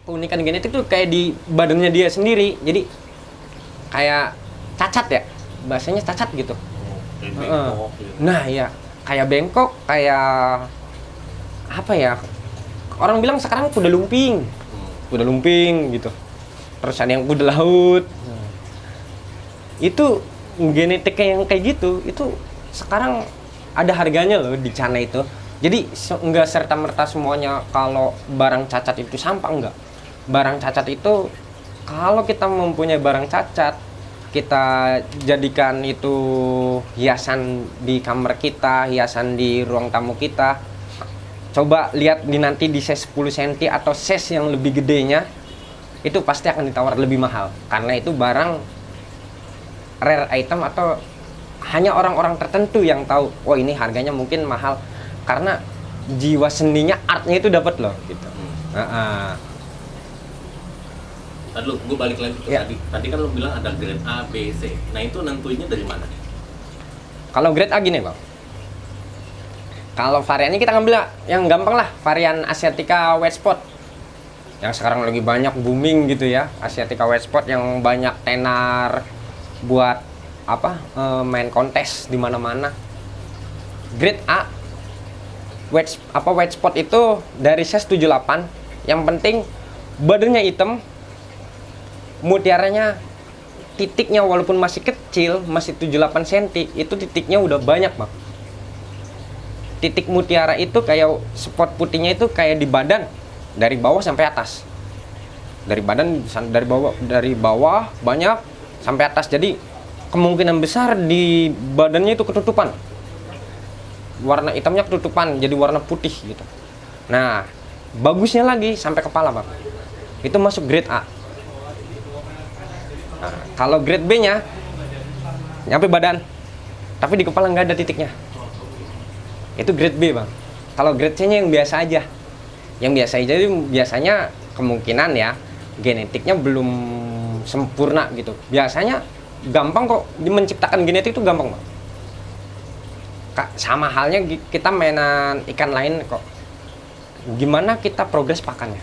keunikan genetik tuh kayak di badannya dia sendiri. Jadi kayak cacat ya, bahasanya cacat gitu. Kayak bengkok gitu. Nah ya, kayak bengkok, kayak apa ya? Orang bilang sekarang kuda lumping gitu. Terus ada yang kuda laut. Itu genetiknya yang kayak gitu, itu sekarang ada harganya loh di sana itu. Jadi enggak serta-merta semuanya kalau barang cacat itu sampah, enggak. Barang cacat itu kalau kita mempunyai barang cacat, kita jadikan itu hiasan di kamar kita, hiasan di ruang tamu kita. Coba lihat nanti di size 10 cm atau size yang lebih gedenya, itu pasti akan ditawar lebih mahal karena itu barang rare item atau hanya orang-orang tertentu yang tahu. Oh ini harganya mungkin mahal karena jiwa seninya, artnya itu dapat loh gitu. Tadi lu, gue balik lagi ke Ya. tadi kan lu bilang ada grade A, B, C. Nah itu nentuinnya dari mana? Kalau grade A gini bang, kalau variannya kita ngambil yang gampang lah, varian Asiatica White Spot yang sekarang lagi banyak booming gitu ya. Asiatica White Spot yang banyak tenar buat main kontes di mana-mana. Grade A white spot itu dari size 78, yang penting badannya hitam, mutiaranya titiknya walaupun masih kecil, masih 78 cm, itu titiknya udah banyak bang. Titik mutiara itu kayak spot putihnya itu kayak di badan, dari bawah sampai atas. Dari bawah banyak sampai atas. Jadi kemungkinan besar di badannya itu ketutupan. Warna hitamnya ketutupan jadi warna putih gitu. Nah, bagusnya lagi sampai kepala, Bang. Itu masuk grade A. Nah, kalau grade B-nya nyampe badan, tapi di kepala nggak ada titiknya. Itu grade B, Bang. Kalau grade C-nya yang biasa aja. Yang biasa aja itu biasanya kemungkinan ya genetiknya belum sempurna gitu. Biasanya gampang kok, menciptakan genetik itu gampang bang. Sama halnya kita mainan ikan lain kok. Gimana kita progres pakannya?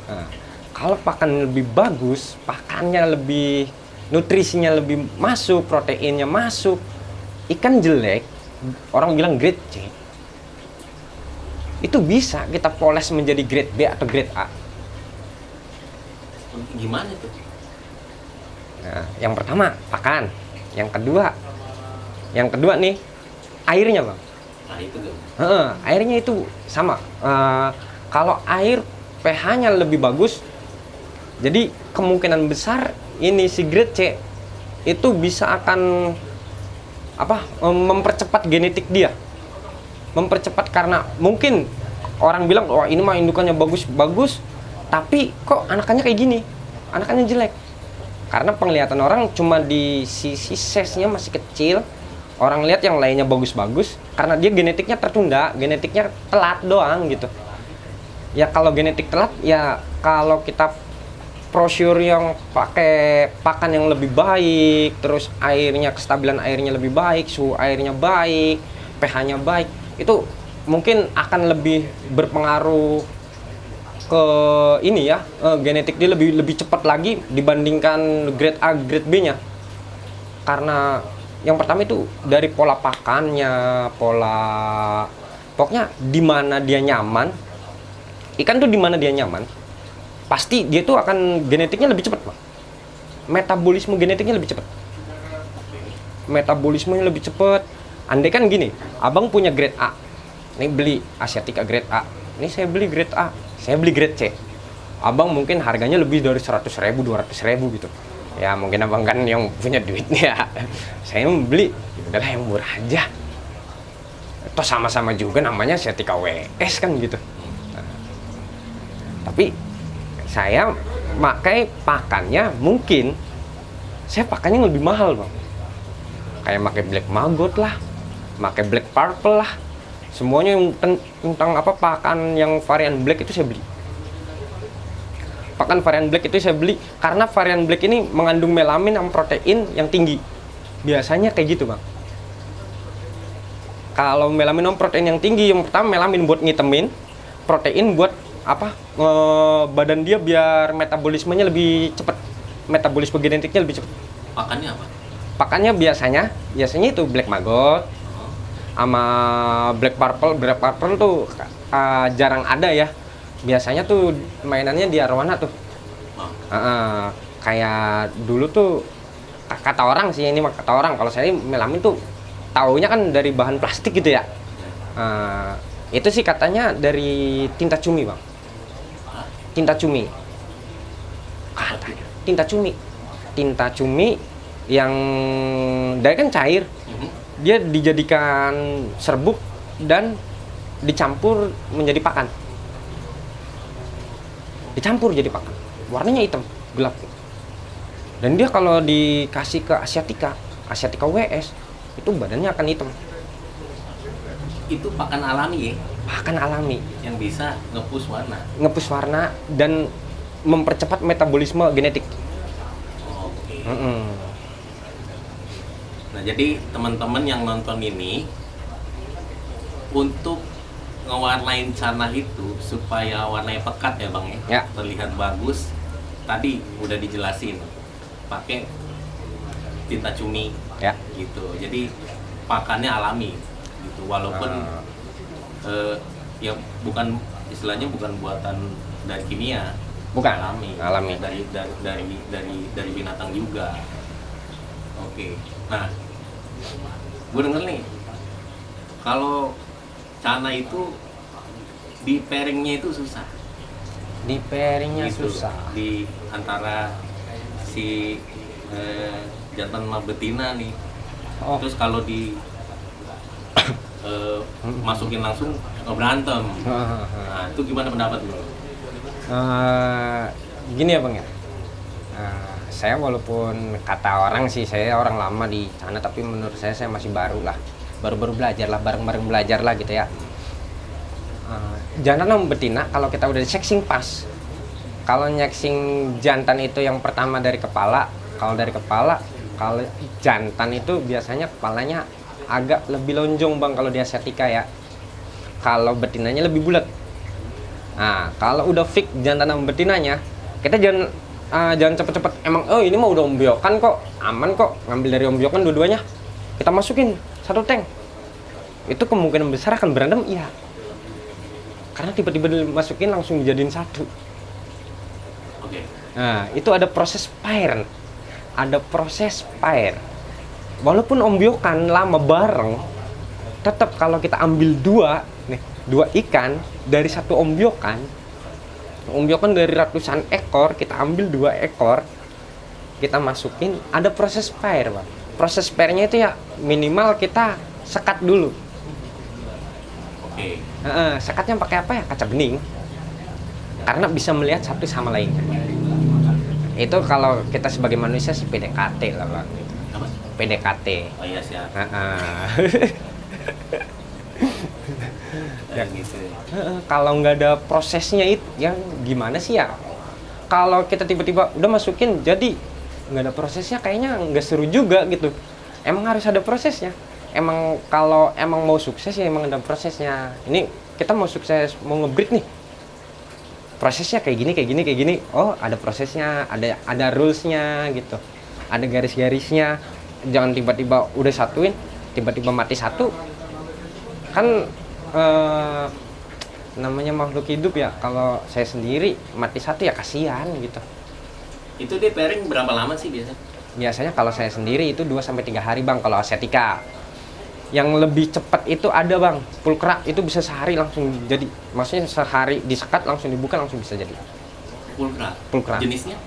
Nah, kalau pakan lebih bagus, pakannya lebih, nutrisinya lebih masuk, proteinnya masuk, ikan jelek, orang bilang grade C, itu bisa kita poles menjadi grade B atau grade A. Gimana tuh? Nah, yang pertama pakan, yang kedua nih airnya bang. Nah itu gak? Airnya itu sama. Kalau air pH-nya lebih bagus, jadi kemungkinan besar ini si grade C itu bisa akan mempercepat genetik dia, mempercepat karena mungkin orang bilang wah ini mah indukannya bagus, tapi kok anakannya kayak gini, anakannya jelek. Karena penglihatan orang cuma di sisi size-nya masih kecil. Orang lihat yang lainnya bagus-bagus karena dia genetiknya tertunda, genetiknya telat doang gitu. Ya kalau genetik telat ya kalau kita brosur yang pakai pakan yang lebih baik, terus airnya, kestabilan airnya lebih baik, suhu airnya baik, pH-nya baik, itu mungkin akan lebih berpengaruh ke ini ya, genetik dia lebih cepat lagi dibandingkan grade A, grade B-nya. Karena yang pertama itu dari pola pakannya, pokoknya di mana dia nyaman. Ikan tuh di mana dia nyaman, pasti dia tuh akan genetiknya lebih cepat, Bang. Metabolisme genetiknya lebih cepat. Metabolismenya lebih cepat. Andai kan gini, abang punya grade A, nih beli Asiatica grade A, ini saya beli grade A, saya beli grade C. Abang mungkin harganya lebih dari 100.000, 200.000 gitu. Ya mungkin abang kan yang punya duitnya. Saya beli, udahlah yang murah aja. Toh sama-sama juga namanya Asiatica WS kan gitu. Nah, tapi saya pakai pakannya mungkin saya pakannya lebih mahal bang. Kayak pakai black maggot lah, pakai black purple lah. Semuanya yang tentang pakan yang varian black itu saya beli. Pakan varian black itu saya beli karena varian black ini mengandung melamin dan protein yang tinggi. Biasanya kayak gitu bang. Kalau melamin dan protein yang tinggi, yang pertama melamin buat ngitemin, protein buat badan dia biar metabolismenya lebih cepat, metabolisme genetiknya lebih cepat. Pakannya apa? Pakannya biasanya itu black maggot Oh, sama black purple. Black purple tuh jarang ada ya. Biasanya tuh mainannya di arwana tuh. oh. Kayak dulu tuh kata orang sih, ini mah kata orang, kalau saya melamin tuh taunya kan dari bahan plastik gitu ya. Itu sih katanya dari tinta cumi bang. Hah? Tinta cumi. Tinta cumi yang dari kan cair, Mhm. dia dijadikan serbuk dan dicampur menjadi pakan. Dicampur jadi pakan. Warnanya hitam, gelap. Dan dia kalau dikasih ke Asiatica WS, itu badannya akan hitam. Itu pakan alami ya, Pakan alami, yang bisa nge-push warna. ngepus warna dan mempercepat metabolisme genetik. Oh, oke. Mm-mm. Nah, jadi teman-teman yang nonton ini, untuk ngewarnain celana itu supaya warnanya pekat ya bang Ya. terlihat bagus, tadi udah dijelasin pakai tinta cumi Ya. gitu, jadi pakannya alami gitu, walaupun ya bukan, istilahnya bukan buatan dari kimia, Bukan, alami, alami. dari binatang juga. Oke, nah gue denger nih kalau celana itu di pairingnya itu susah Di pairingnya gitu, susah. di antara si jantan sama betina nih. Oh, Terus kalau di masukin langsung berantem. Nah, itu gimana pendapat lo? Gini ya bang ya. Saya walaupun kata orang sih saya orang lama di sana, tapi menurut saya masih baru lah, baru belajar lah, bareng-bareng belajar lah gitu ya. Jantan sama betina kalau kita udah sexing pas, kalau nyeksing jantan itu yang pertama dari kepala, kalau jantan itu biasanya kepalanya agak lebih lonjong bang kalau di Asiatica ya, kalau betinanya lebih bulat. Nah kalau udah fix jantan sama betinanya, kita jangan cepet-cepet, emang ini mah udah ombyokan kok, aman kok, ngambil dari ombyokan dua-duanya kita masukin satu tank, itu kemungkinan besar akan berantem, iya, karena tiba-tiba dimasukin langsung dijadiin satu. Oke. Nah itu ada proses pair, walaupun ombyokan lama bareng, tetap kalau kita ambil dua ikan dari satu ombyokan dari ratusan ekor, kita ambil 2 ekor, kita masukin, ada proses pair bang. Proses pairnya itu ya minimal kita sekat dulu. Oke. Sekatnya pakai apa ya, kaca bening, karena bisa melihat satu sama lainnya. Itu kalau kita sebagai manusia sih PDKT lah bang. Apa? PDKT. Oh iya siap. Ya gitu. Kalau nggak ada prosesnya itu yang gimana sih ya, kalau kita tiba-tiba udah masukin jadi nggak ada prosesnya, kayaknya nggak seru juga gitu. Emang harus ada prosesnya. Emang kalau emang mau sukses ya emang ada prosesnya. Ini kita mau sukses, mau nge-breed nih, prosesnya kayak gini. Oh ada prosesnya, ada rulesnya gitu, ada garis-garisnya. Jangan tiba-tiba udah satuin tiba-tiba mati satu kan. Namanya makhluk hidup ya, kalau saya sendiri mati satu ya kasihan gitu. Itu dia pairing berapa lama sih biasanya? Biasanya kalau saya sendiri itu 2-3 hari bang kalau Asiatica. Yang lebih cepat itu ada bang, pulkra, itu bisa sehari langsung jadi, maksudnya sehari disekat langsung dibuka langsung bisa jadi. Pulkra. Jenisnya?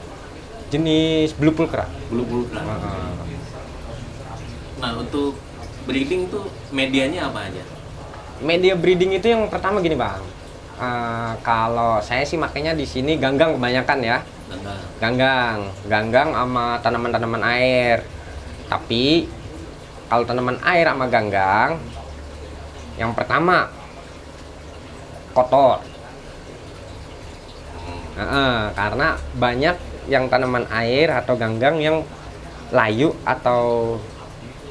Jenis blue pulkra. Blue pulkra. Nah untuk breeding tuh medianya apa aja? Media breeding itu yang pertama gini bang, kalau saya sih makanya di sini ganggang kebanyakan ya. Ganggang sama tanaman-tanaman air. Tapi kalau tanaman air sama ganggang, yang pertama kotor. Karena banyak yang tanaman air atau ganggang yang layu atau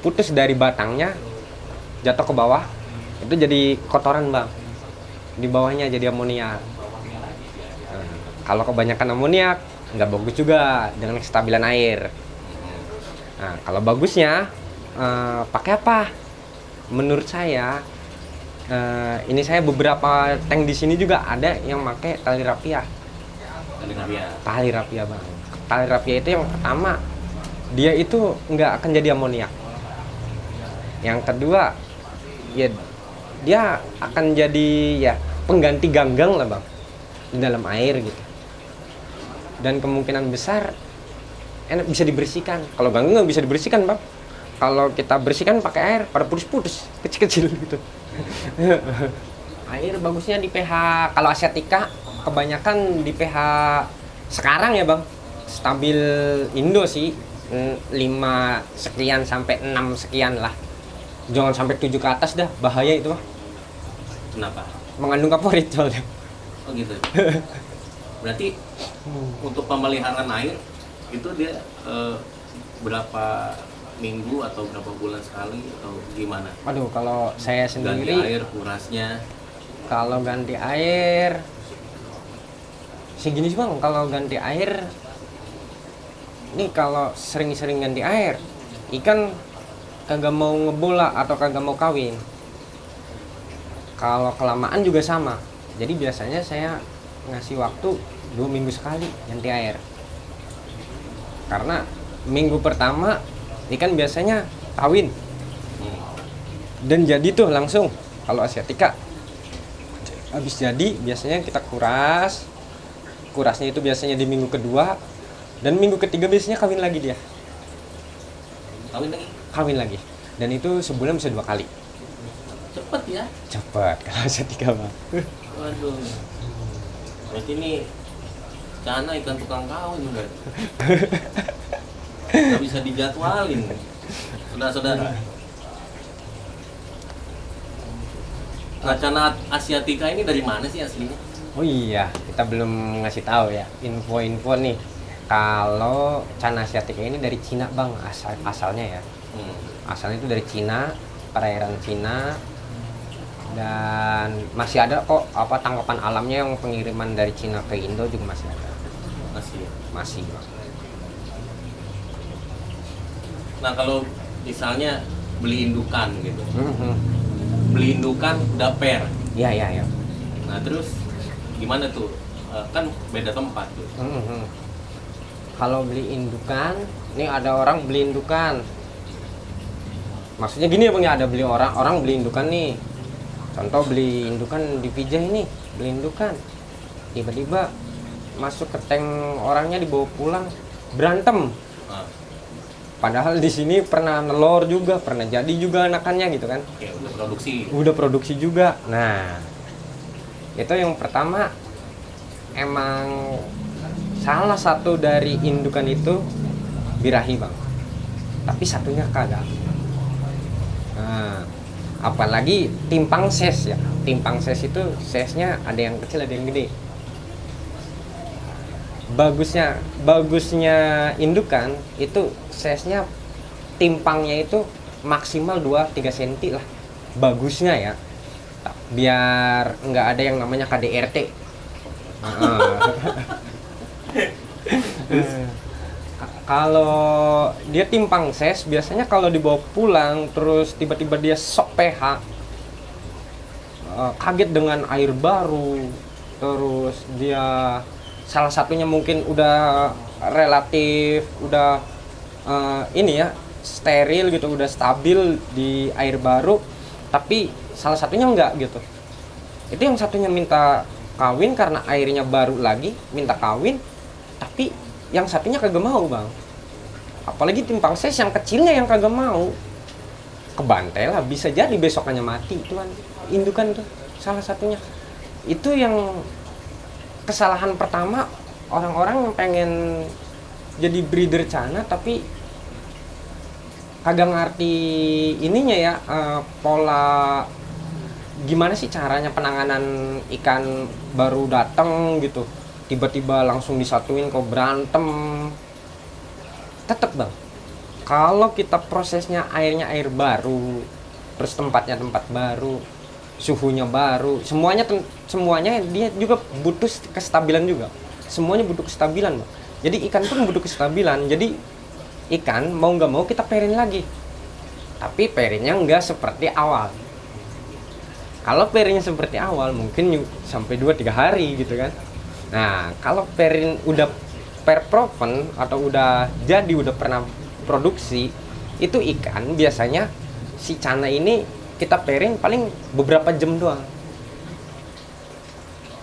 putus dari batangnya jatuh ke bawah, itu jadi kotoran bang, di bawahnya jadi amonia. Kalau kebanyakan amoniak nggak bagus juga dengan kestabilan air. Nah, kalau bagusnya pakai apa? Menurut saya ini saya beberapa tank di sini juga ada yang pakai tali rapia. Tali rapia bang. Tali rapia itu yang pertama dia itu nggak akan jadi amoniak. Yang kedua ya dia akan jadi ya pengganti ganggang lah bang di dalam air gitu. Dan kemungkinan besar enak bisa dibersihkan. Kalau ganggang nggak bisa dibersihkan bang. Kalau kita bersihkan pakai air pada putus-putus kecil-kecil gitu. Air bagusnya di pH kalau Asiatica kebanyakan di pH sekarang ya bang stabil Indo sih 5 sekian sampai 6 sekian lah. Jangan sampai 7 ke atas dah, bahaya itu bang. Kenapa? Mengandung kaporit soalnya. Oh gitu. Berarti untuk pemeliharaan air itu dia berapa minggu atau berapa bulan sekali atau gimana? Aduh, kalau saya Ganti sendiri air, kurasnya. kalau ganti air segini sih bang, kalau ganti air nih kalau sering-sering ganti air ikan kagak mau ngebola atau kagak mau kawin. Kalau kelamaan juga sama. Jadi biasanya saya ngasih waktu 2 minggu sekali ganti air. Karena minggu pertama ikan biasanya kawin dan jadi tuh langsung. Kalau Asiatica habis jadi biasanya kita kurasnya itu biasanya di minggu kedua dan minggu ketiga biasanya kawin lagi dia. Kawin lagi dan itu sebulan bisa 2 kali. Cepet ya? Cepat kalau Asiatica bang. Waduh. Berarti ini Cana ikan tukang kawin kan? Nggak bisa dijadwalin, saudara-saudara. Nah, Cana Asiatica ini dari mana sih aslinya? Oh iya, kita belum ngasih tahu ya info-info nih. Kalau Cana Asiatica ini dari Cina bang, asalnya ya. Asalnya itu dari Cina, perairan Cina. Dan masih ada kok apa tangkapan alamnya yang pengiriman dari Cina ke Indo juga masih ada. Masih. Nah, kalau misalnya beli indukan gitu. Beli indukan udah pair. Iya. Nah, terus gimana tuh? Kan beda tempat tuh. Kalau beli indukan, nih ada orang beli indukan. Maksudnya gini ya bang ya, ada beli orang beli indukan nih. Contoh beli indukan di Vijay ini, beli indukan. Tiba-tiba masuk ke tank orangnya dibawa pulang, berantem. Padahal di sini pernah nelor juga, pernah jadi juga anakannya gitu kan. Ya, udah produksi. Udah produksi juga. Nah, itu yang pertama emang salah satu dari indukan itu birahi bang. Tapi satunya kagak. Nah, apalagi timpang ses ya. Timpang ses itu sesnya ada yang kecil ada yang gede. Bagusnya indukan itu sesnya timpangnya itu maksimal 2-3 cm lah. Bagusnya ya. Biar nggak ada yang namanya KDRT. Kalau dia timpang ses biasanya kalau dibawa pulang terus tiba-tiba dia sok pH, kaget dengan air baru, terus dia salah satunya mungkin udah relatif udah ini ya steril gitu, udah stabil di air baru, tapi salah satunya enggak gitu. Itu yang satunya minta kawin karena airnya baru lagi, minta kawin, tapi yang satunya kagak mau bang. Apalagi timpang ses yang kecilnya yang kagak mau, kebantai lah, bisa jadi besokannya mati itu kan indukan tuh salah satunya. Itu yang kesalahan pertama orang-orang yang pengen jadi breeder Cana tapi kagak ngerti ininya ya, pola gimana sih caranya penanganan ikan baru datang gitu, tiba-tiba langsung disatuin kok berantem. Tetep bang, kalau kita prosesnya airnya air baru, terus tempatnya tempat baru, suhunya baru, semuanya dia juga butuh kestabilan juga. semuanya butuh kestabilan, Bang. Jadi ikan pun butuh kestabilan. Jadi ikan mau nggak mau kita pairin lagi. Tapi pairingnya nggak seperti awal. Kalau pairingnya seperti awal mungkin sampai 2-3 hari gitu kan. Nah, kalau pairing udah pair proven atau udah jadi, udah pernah produksi, itu ikan biasanya si Cana ini kita pairing paling beberapa jam doang.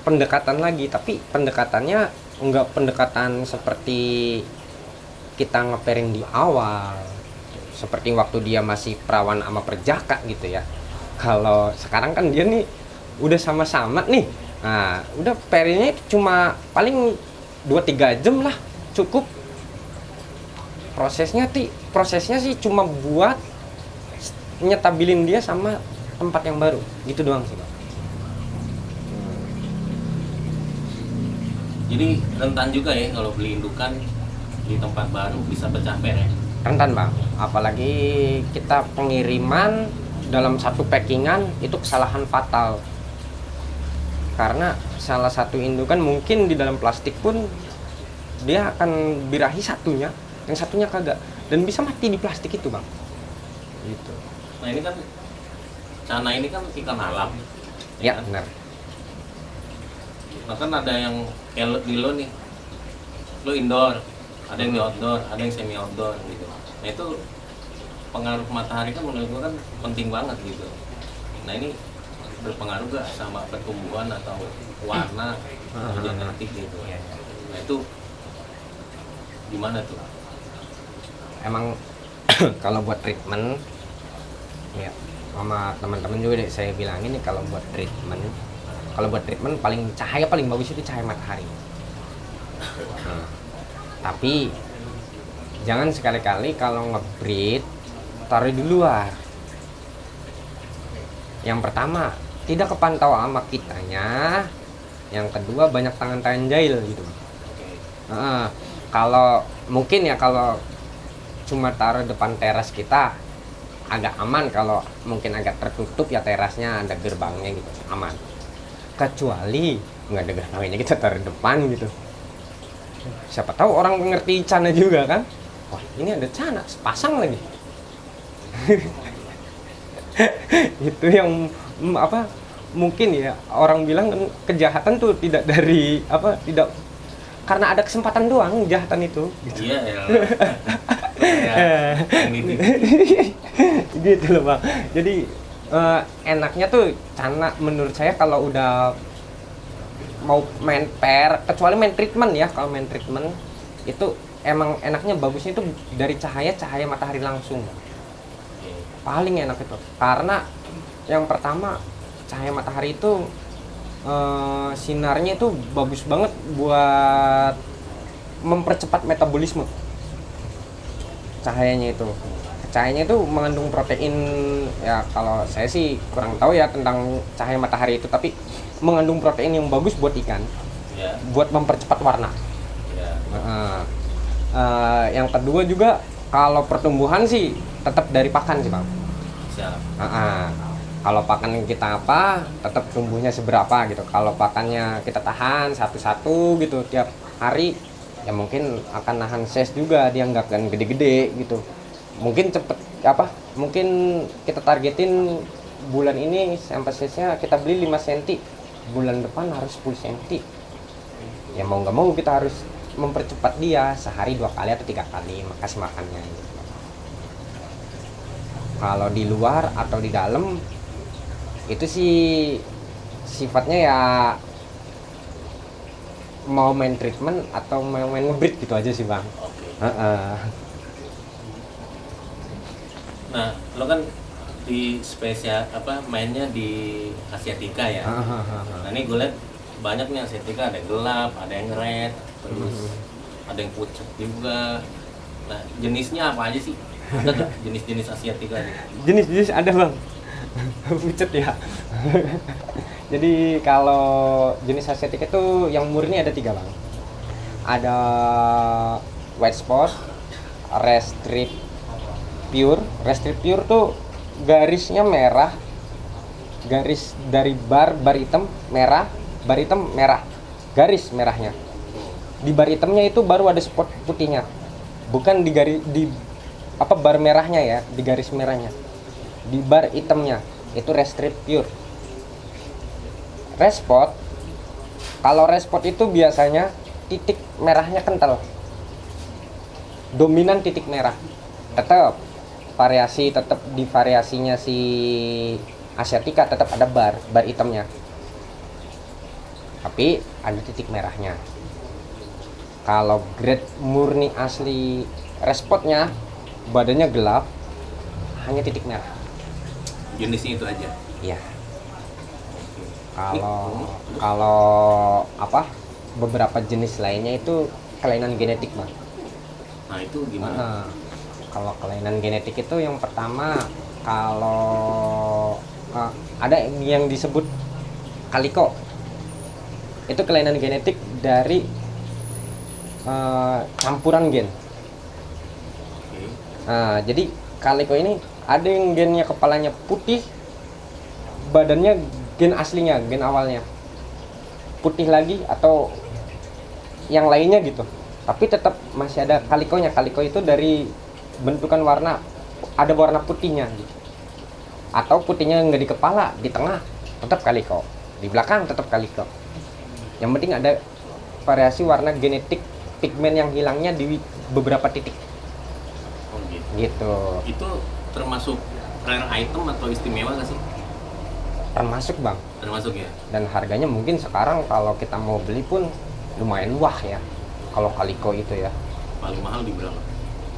Pendekatan lagi, tapi pendekatannya enggak pendekatan seperti kita nge-pairing di awal, seperti waktu dia masih perawan sama perjaka gitu ya. Kalau sekarang kan dia nih udah sama-sama nih, nah udah pairingnya cuma paling 2-3 jam lah cukup. Prosesnya sih cuma buat nyetabilin dia sama tempat yang baru gitu doang sih, Bang. Jadi rentan juga ya kalau beli indukan di tempat baru bisa pecah pair ya. Rentan, Bang, apalagi kita pengiriman dalam satu packingan itu kesalahan fatal, karena salah satu indukan mungkin di dalam plastik pun dia akan birahi satunya, yang satunya kagak, dan bisa mati di plastik itu, Bang, gitu. Nah ini kan Cana ini kan ikan alam Ya kan? benar. Nah kan ada yang kayak di lo nih, lo indoor, ada yang di outdoor, ada yang semi outdoor gitu. Nah itu pengaruh matahari kan menurut gue kan penting banget gitu. Nah ini berpengaruh gak sama pertumbuhan atau warna atau genetik gitu. Nah itu gimana tuh? Emang kalau buat treatment ya, sama teman-teman juga deh saya bilangin nih, kalau buat treatment paling cahaya paling bagus itu cahaya matahari. Nah, tapi jangan sekali-kali kalau nge-breed taruh di luar. Yang pertama, tidak kepantau sama kitanya. Yang kedua, banyak tangan-tangan jahil gitu. Kalau mungkin ya, kalau cuma taruh depan teras kita agak aman, kalau mungkin agak tertutup ya terasnya, ada gerbangnya gitu, aman. Kecuali nggak ada gerbangnya kita taruh depan gitu, siapa tahu orang ngerti Cana juga kan, wah ini ada Cana sepasang lagi. Itu yang apa, mungkin ya orang bilang kan kejahatan tuh tidak dari apa, tidak karena ada kesempatan doang kejahatan itu gitu. Iya ya. Gitu loh, Bang. Jadi enaknya tuh Cana menurut saya kalau udah mau main pair, kecuali main treatment ya, kalau main treatment itu emang enaknya bagusnya itu dari cahaya matahari langsung, paling enak itu. Karena yang pertama, cahaya matahari itu sinarnya itu bagus banget buat mempercepat metabolisme. Cahayanya itu mengandung protein ya, kalau saya sih kurang tahu ya tentang cahaya matahari itu, tapi mengandung protein yang bagus buat ikan, Ya. buat mempercepat warna. Ya. Yang kedua juga kalau pertumbuhan sih tetap dari pakan sih, Bang. Siap. Kalau pakan kita apa, tetap tumbuhnya seberapa gitu. Kalau pakannya kita tahan satu-satu gitu tiap hari, ya mungkin akan nahan size juga, dia nggak akan gede-gede gitu. Mungkin mungkin kita targetin bulan ini sampai size-nya kita beli 5 cm, bulan depan harus 10 cm. Ya mau nggak mau kita harus mempercepat dia, sehari 2 kali atau 3 kali kasih makannya gitu. Kalau di luar atau di dalam itu sih sifatnya ya mau main treatment atau mau main ngebreed gitu aja sih, Bang. Oke. Nah, lo kan di spesial mainnya di Asiatica ya. Nah, ini gue lihat banyak nih Asiatica, ada yang gelap, ada yang red, terus ada yang pucat juga. Nah, jenisnya apa aja sih? Ada nggak jenis-jenis Asiatica nih? Jenis ada, Bang. Pucet ya. Jadi kalau jenis Asiatica itu yang murni ada 3, Bang. Ada white spot, restrip pure. Restrip pure tuh garisnya merah, garis dari bar hitam merah, bar hitam merah, garis merahnya. Di bar hitamnya itu baru ada spot putihnya, bukan di apa bar merahnya ya, di garis merahnya. Di bar hitamnya itu restrict pure. Respot, kalau respot itu biasanya titik merahnya kental, dominan titik merah. Tetap variasi, tetap di variasinya si Asiatica tetap ada bar hitamnya, tapi ada titik merahnya. Kalau grade murni asli respotnya badannya gelap, hanya titik merah. Jenisnya itu aja. Iya. Kalau apa beberapa jenis lainnya itu kelainan genetik, Bang. Nah itu gimana? Kalau kelainan genetik itu yang pertama, kalau ada yang disebut kaliko. Itu kelainan genetik dari campuran gen. Oke. Jadi kaliko ini ada yang gennya kepalanya putih, badannya gen aslinya, gen awalnya putih lagi atau yang lainnya gitu, tapi tetap masih ada kalikonya. Kaliko itu dari bentukan warna, ada warna putihnya gitu. Atau putihnya nggak di kepala, di tengah tetap kaliko, di belakang tetap kaliko. Yang penting ada variasi warna genetik pigmen yang hilangnya di beberapa titik. Oh gitu. Gitu. Itu termasuk rare item atau istimewa nggak sih? Termasuk, Bang. Termasuk ya. Dan harganya mungkin sekarang kalau kita mau beli pun lumayan wah ya. Kalau kaliko itu ya. Paling mahal di berapa?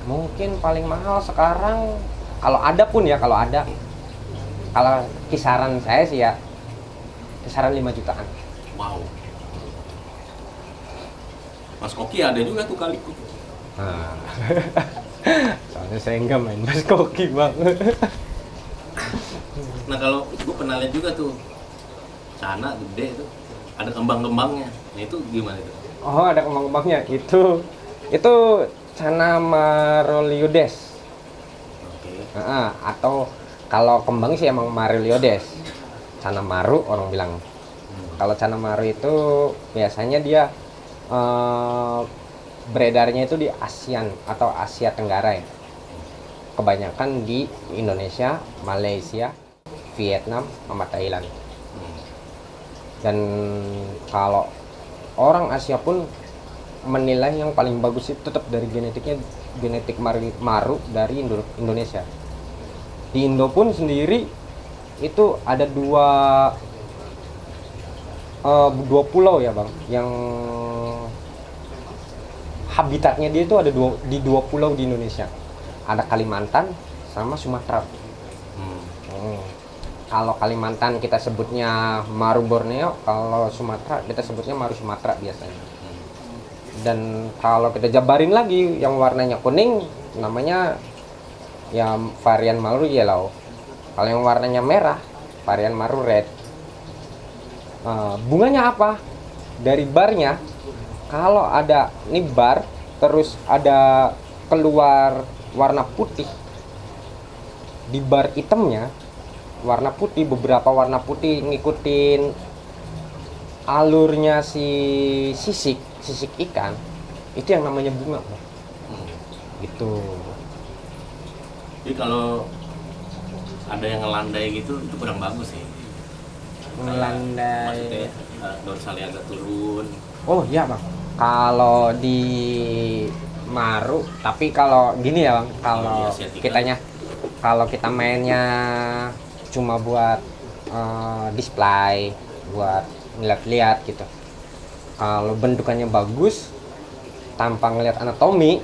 Mungkin paling mahal sekarang kalau ada pun ya, kalau ada. Kalau kisaran saya sih ya kisaran 5 jutaan. Wow. Mas Koki ada juga tuh kaliko. Nah. Soalnya saya enggak main Mas Koki, Bang. Nah kalau gue pernah lihat juga tuh cana gede tuh ada kembang-kembangnya. Nah itu gimana itu? Oh, ada kembang-kembangnya. Itu Cana Maroliodes. Oke. Atau kalau kembang sih emang Maroliodes. Cana Maru orang bilang. Kalau Cana Maru itu biasanya dia beredarnya itu di ASEAN atau Asia Tenggara ya. Kebanyakan di Indonesia, Malaysia, Vietnam, sama Thailand. Dan kalau orang Asia pun menilai yang paling bagus itu tetap dari genetiknya, genetik maru dari Indonesia. Di Indo pun sendiri itu ada dua pulau ya, Bang, yang habitatnya dia itu ada di dua pulau di Indonesia. Ada Kalimantan sama Sumatera. Kalau Kalimantan kita sebutnya Maru Borneo, kalau Sumatera kita sebutnya Maru Sumatera biasanya. Dan kalau kita jabarin lagi yang warnanya kuning, namanya ya varian Maru Yellow. Kalau yang warnanya merah, varian Maru Red. Bunganya apa? Dari barnya, kalau ada ini bar, terus ada keluar warna putih di bar hitamnya, warna putih, beberapa warna putih ngikutin alurnya si sisik ikan, itu yang namanya bunga. Gitu. Jadi kalau ada yang ngelandai gitu itu kurang bagus sih. Ngelandai. Maksudnya dorsalnya agak turun. Oh iya, Bang. Kalau di Maru, tapi kalau gini ya, Bang, kalau kitanya, kalau kita mainnya cuma buat display, buat ngeliat-liat gitu. Kalau bentukannya bagus, tanpa ngeliat anatomi,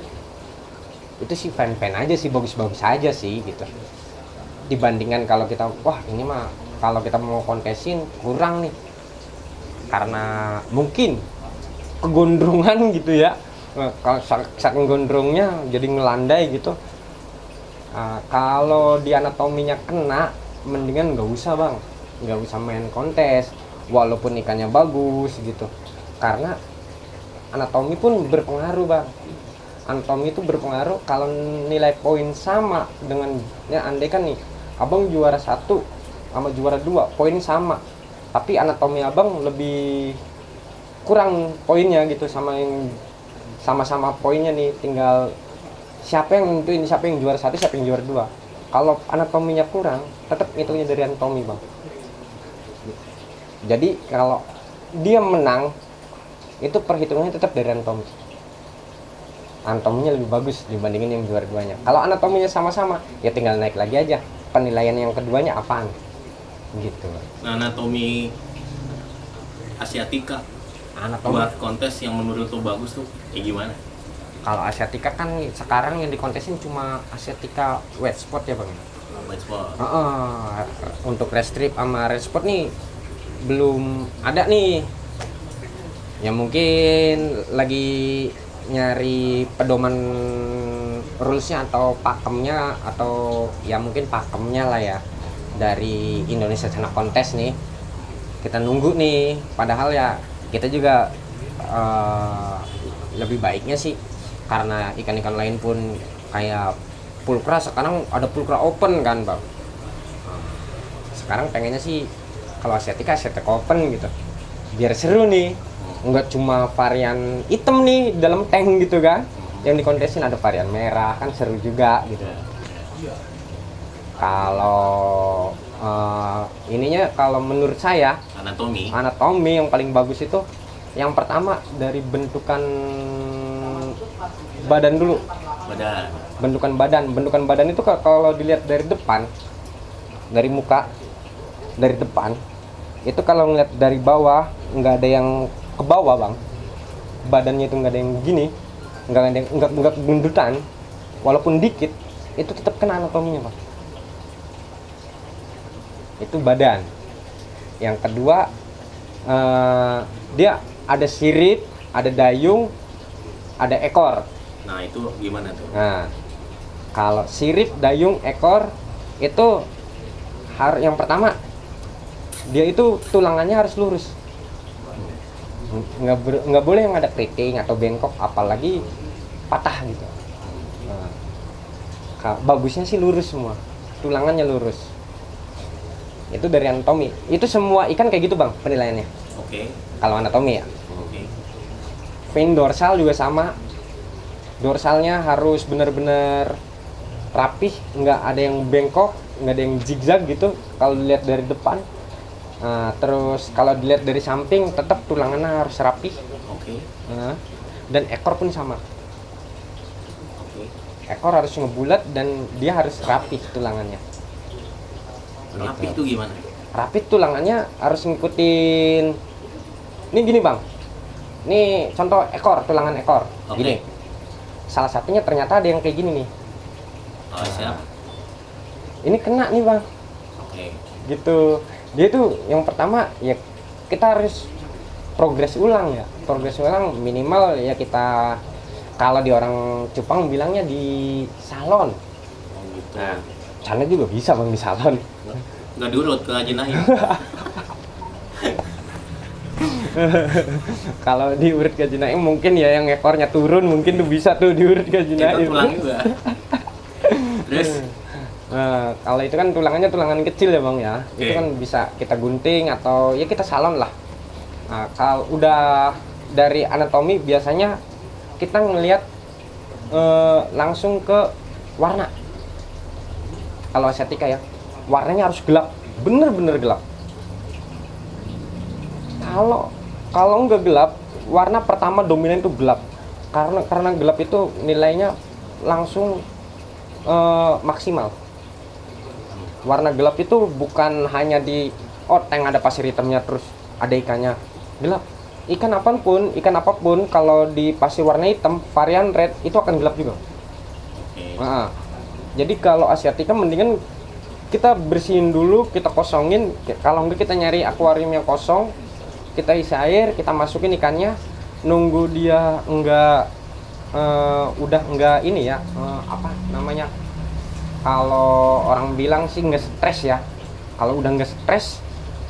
itu sih fan-fan aja sih, bagus-bagus aja sih gitu. Dibandingkan kalau kita, wah ini mah kalau kita mau kontesin kurang nih, karena mungkin kegondrongan gitu ya. Kalau saking gondrongnya jadi ngelandai gitu. Kalau di anatominya kena, mendingan nggak usah, Bang, nggak usah main kontes walaupun ikannya bagus gitu, karena anatomi pun berpengaruh, Bang. Anatomi itu berpengaruh. Kalau nilai poin sama dengan ya, andai kan nih abang juara 1 sama juara 2 poin sama, tapi anatomi abang lebih kurang poinnya gitu sama yang sama-sama poinnya nih, tinggal siapa yang nentuin siapa yang juara 1, siapa yang juara 2. Kalau anatominya kurang, tetap ngitungnya dari anatomi, Bang. Jadi kalau dia menang, itu perhitungannya tetap dari anatomi. Anatominya lebih bagus dibandingin yang juara 2-nya. Kalau anatominya sama-sama, ya tinggal naik lagi aja. Penilaian yang keduanya apaan? Gitu. Nah, anatomi Asiatica Anatomi. buat kontes yang menurut lo bagus tuh kayak gimana? Kalau Asiatica kan sekarang yang dikontesin cuma Asiatica wet spot ya, Bang. White spot. Untuk rest strip sama red spot nih belum ada nih. Ya mungkin lagi nyari pedoman rulesnya atau pakemnya, atau ya mungkin pakemnya lah ya dari Indonesia Sana Kontes nih. Kita nunggu nih, padahal ya kita juga lebih baiknya sih, karena ikan-ikan lain pun kayak pulkra, sekarang ada pulkra open kan, Bang. Sekarang pengennya sih kalau Asiatica open gitu, biar seru nih, nggak cuma varian hitam nih dalam tank gitu kan, yang dikontesin ada varian merah, kan seru juga gitu. Kalau ininya, kalau menurut saya Anatomi. yang paling bagus itu yang pertama dari bentukan badan dulu. Bentukan badan itu kalau dilihat dari depan, dari muka, dari depan itu, kalau ngeliat dari bawah nggak ada yang ke bawah, Bang, badannya itu nggak ada yang gini, nggak bundutan, walaupun dikit, itu tetap kena anatominya, Bang. Itu badan. Yang kedua, dia ada sirip, ada dayung, ada ekor. Nah, itu gimana tuh? Nah, kalau sirip, dayung, ekor itu yang pertama, dia itu tulangannya harus lurus. Nggak boleh yang ada keriting atau bengkok, apalagi patah gitu. Nah, bagusnya sih lurus semua, tulangannya lurus. Itu dari anatomi. Itu semua ikan kayak gitu, Bang, penilaiannya. Oke. Kalau anatomi ya. Oke. Vein dorsal juga sama. Dorsalnya harus benar-benar rapih, nggak ada yang bengkok, nggak ada yang zigzag gitu kalau dilihat dari depan. Nah, terus kalau dilihat dari samping, tetap tulangannya harus rapih. Oke. Nah, dan ekor pun sama. Oke. Ekor harus ngebulat dan dia harus rapih tulangannya. Rapi Gitu. itu gimana? Rapih tulangannya harus ngikutin. Ini gini, Bang. Ini contoh ekor, tulangan ekor. Oke. Gini. Salah satunya ternyata ada yang kayak gini nih. Oh, siap. Ini kena nih, Bang. Oke. Gitu. Dia tuh yang pertama ya kita harus progres ulang ya. Progres ulang minimal ya, kita kalau di orang Jepang bilangnya di salon. Oh, gitu. Nah, sana juga bisa, Bang, di salon. Nggak diurut ke Ajinain. Kalau diurut ke Jinaim mungkin ya yang ekornya turun, mungkin tuh bisa tuh diurut ke Itu Jinaim. tulang juga. Terus Nah, kalau itu kan tulangannya tulangan kecil ya, Bang ya. Oke. Itu kan bisa kita gunting atau ya kita salon lah. Nah, kalau udah dari anatomi biasanya kita ngelihat langsung ke warna. Kalau Asiatica ya, warnanya harus gelap, bener-bener gelap. Kalau nggak gelap, warna pertama dominan itu gelap. Karena gelap itu nilainya langsung maksimal. Warna gelap itu bukan hanya di tank ada pasir hitamnya terus ada ikannya gelap. Ikan apapun kalau di pasir warna hitam varian red itu akan gelap juga. Oke. Nah, jadi kalau Asiatica mendingan kita bersihin dulu, kita kosongin. Kalau enggak kita nyari akuarium yang kosong, kita isi air, kita masukin ikannya, nunggu dia udah enggak ini ya, apa namanya, kalau orang bilang sih nggak stres ya. Kalau udah nggak stres,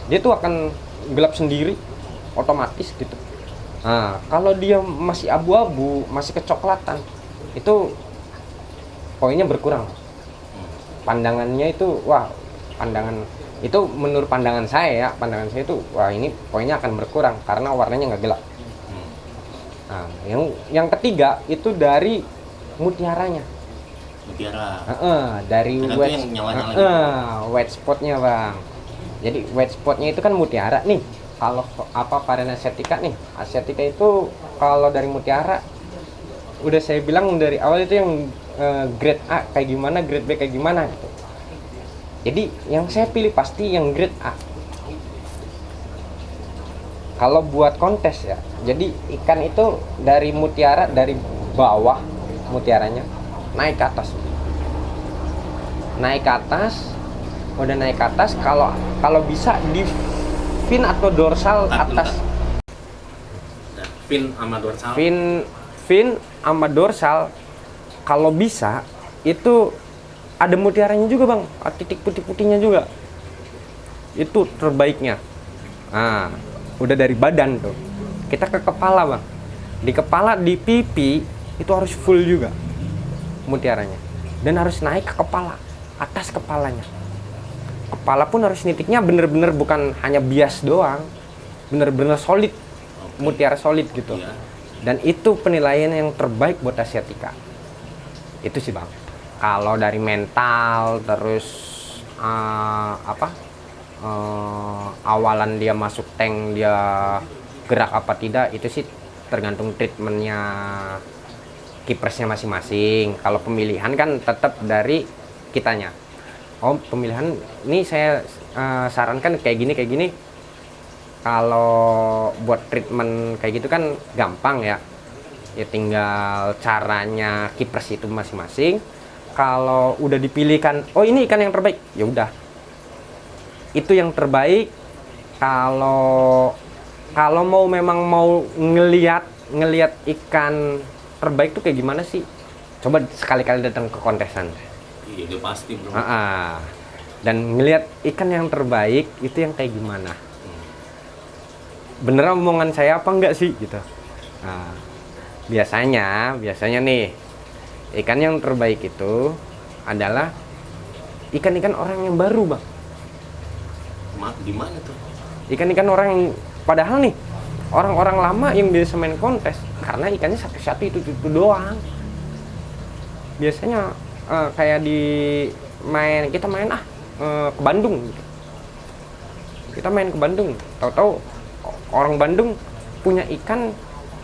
dia tuh akan gelap sendiri otomatis gitu. Nah, kalau dia masih abu-abu, masih kecoklatan, itu poinnya berkurang. Pandangannya itu, itu menurut pandangan saya ya, itu wah ini poinnya akan berkurang karena warnanya nggak gelap. Nah, yang ketiga itu dari mutiaranya. Mutiara. Dari Karena itu white, yang nyala-nyala gitu. white spotnya bang. Jadi white spotnya itu kan mutiara nih. Kalau Varena asiatica nih, asiatica itu kalau dari mutiara, udah saya bilang dari awal itu yang grade A kayak gimana, grade B kayak gimana gitu. Jadi yang saya pilih pasti yang grade A. Kalau buat kontes ya, jadi ikan itu dari mutiara, dari bawah mutiaranya naik ke atas, udah naik ke atas. Kalau bisa di fin atau dorsal atas, Fin sama dorsal. fin sama dorsal. Kalau bisa itu ada mutiaranya juga bang, titik putih-putihnya juga, itu terbaiknya. Nah, udah dari badan tuh, kita ke kepala bang. Di kepala, di pipi itu harus full juga mutiaranya, dan harus naik ke kepala, atas kepalanya. Kepala pun harus nitiknya bener-bener bukan hanya bias doang, bener-bener solid, mutiara solid gitu. Iya. Dan itu penilaian yang terbaik buat asiatica. Itu sih bang. Kalau dari mental, terus awalan dia masuk tank, dia gerak apa tidak, itu sih tergantung treatmentnya kipersnya masing-masing. Kalau pemilihan kan tetap dari kitanya. Oh, pemilihan ini saya sarankan kayak gini. Kalau buat treatment kayak gitu kan gampang ya. Ya tinggal caranya kipers itu masing-masing. Kalau udah dipilihkan, oh ini ikan yang terbaik, ya udah. Itu yang terbaik. Kalau memang mau ngelihat ikan terbaik tuh kayak gimana sih? Coba sekali-kali datang ke kontesan. Iya, itu pasti bro. Dan ngelihat ikan yang terbaik itu yang kayak gimana? Beneran omongan saya apa enggak sih gitu? Nah, biasanya nih ikan yang terbaik itu adalah ikan-ikan orang yang baru bang. Gimana tuh? Ikan-ikan orang yang padahal nih orang-orang lama yang biasa main kontes, karena ikannya satu-satu itu doang. Biasanya kayak kita main ke Bandung gitu. Kita main ke Bandung, tahu-tahu orang Bandung punya ikan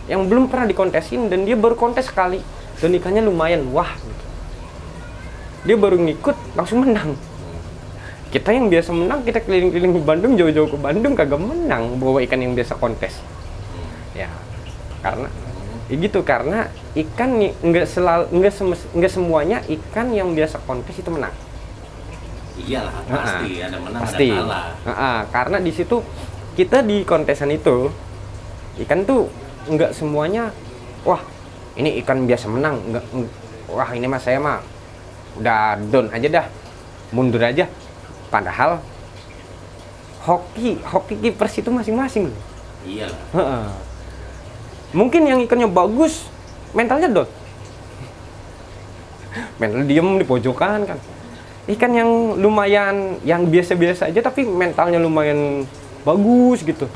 yang belum pernah dikontesin, dan dia baru kontes sekali dan ikannya lumayan, wah gitu. Dia baru ngikut langsung menang. Kita yang biasa menang, kita keliling-keliling ke Bandung, jauh-jauh ke Bandung kagak menang bawa ikan yang biasa kontes. Ya, karena gitu, karena ikan nggak semuanya ikan yang biasa kontes itu menang. Iyalah, pasti ada menang Pasti. ada kalah. Karena di situ kita di kontesan itu ikan tuh nggak semuanya, wah ini ikan biasa menang, wah ini mas saya mah udah down aja dah, mundur aja. Padahal hoki kipers itu masing-masing. Iyalah. Mungkin yang ikannya bagus mentalnya down, mental diem di pojokan kan. Ikan yang lumayan, yang biasa-biasa aja tapi mentalnya lumayan bagus gitu,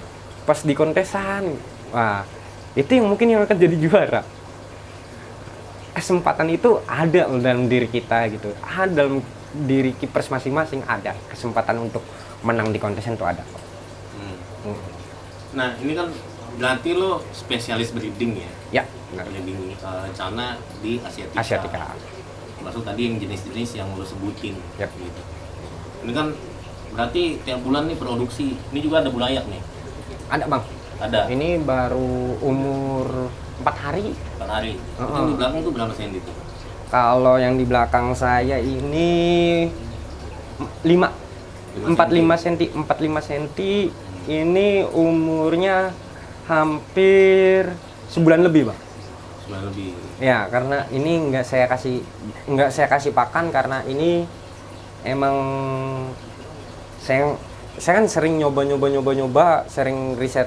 pas di kontesan, wah itu yang mungkin yang akan jadi juara. Kesempatan itu ada dalam diri kita gitu, ada dalam diri kipers masing-masing, ada kesempatan untuk menang di kontesan itu ada. Nah ini kan berarti lo spesialis breeding ya? Ya, benar. Breeding Cana di Asiatica. Maksud tadi yang jenis-jenis yang lo sebutin. Yap. Gitu. Ini kan berarti tiap bulan nih produksi. Ini juga ada bulayak nih? Ada bang. Ada. Ini baru umur 4 hari. 4 hari. Yang di belakang itu berapa senti tuh? Kalau yang di belakang saya ini 45 cm. Ini umurnya hampir sebulan lebih bang. Sebulan lebih. Ya, karena ini nggak saya kasih pakan, karena ini emang saya kan sering nyoba, sering riset.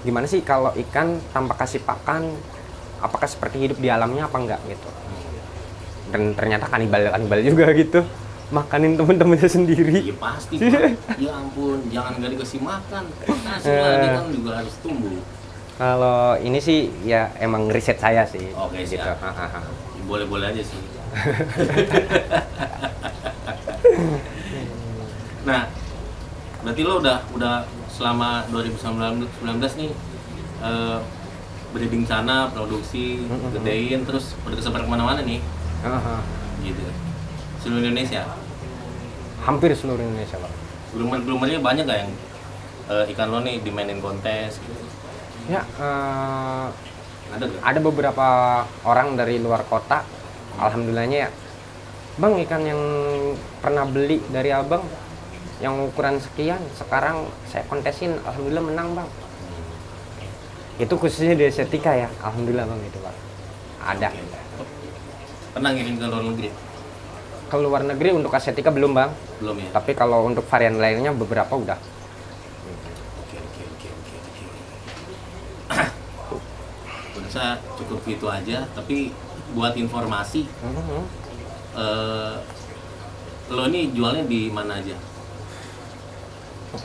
Gimana sih kalau ikan tanpa kasih pakan, apakah seperti hidup di alamnya apa enggak gitu. Dan ternyata kanibal juga gitu, makanin temen-temennya sendiri. Iya pasti Pak. Ya ampun, jangan nggak dikasih makan. Kasih lah, dia kan juga harus tumbuh. Kalau ini sih ya emang riset saya sih. Oke, gitu. siap. Boleh-boleh aja sih. Nah, berarti lo udah selama 2019 nih breeding sana, produksi, gedein, terus udah kesebar kemana-mana nih, gitu. Seluruh Indonesia. Hampir seluruh Indonesia, Bang. Belum banyak gak yang ikan lo nih dimainin kontes gitu? Ya, Ada gak? ada beberapa orang dari luar kota, alhamdulillahnya ya. Bang, ikan yang pernah beli dari abang yang ukuran sekian, sekarang saya kontesin, alhamdulillah menang, Bang. Itu khususnya di estetika ya, alhamdulillah, Bang, gitu, Bang. Ada. Pernah ngirim ke luar negeri? Ke luar negeri untuk estetika belum, Bang. Belum ya? Tapi kalau untuk varian lainnya beberapa udah. Oke. Gue rasa cukup gitu aja, tapi buat informasi, lo nih jualnya di mana aja?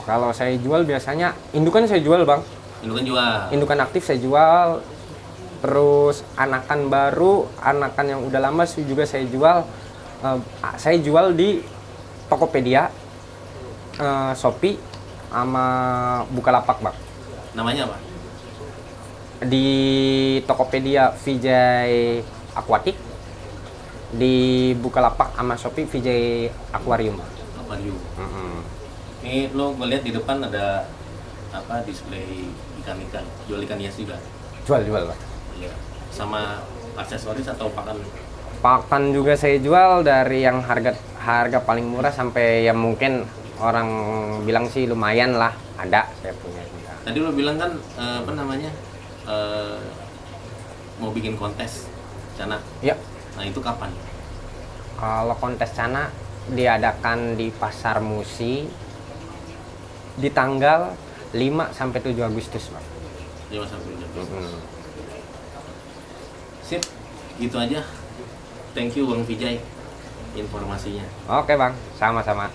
Kalau saya jual biasanya indukan saya jual, Bang. Indukan jual. Indukan aktif saya jual. Terus anakan baru, anakan yang udah lama juga saya jual. Saya jual di Tokopedia, Shopee, sama Bukalapak, Bang. Namanya apa? Di Tokopedia Vijay Aquatic, di Bukalapak sama Shopee Vijay Aquarium. Aquarium. Ini lo gue lihat di depan ada apa, display ikan-ikan, jual ikan hias juga. Jual, Bang. Iya. Sama aksesoris atau pakan? Pakan juga saya jual, dari yang harga paling murah sampai yang mungkin orang bilang sih lumayan lah, ada saya punya juga. Tadi lo bilang kan apa namanya, mau bikin kontes Cana. Ya, Nah itu kapan? kalau kontes Cana diadakan di Pasar Musi di tanggal 5 sampai 7 Agustus, Bang. 5 sampai 7 Agustus. Sip, gitu aja. Thank you Bang Vijay informasinya. Oke, Bang, sama-sama.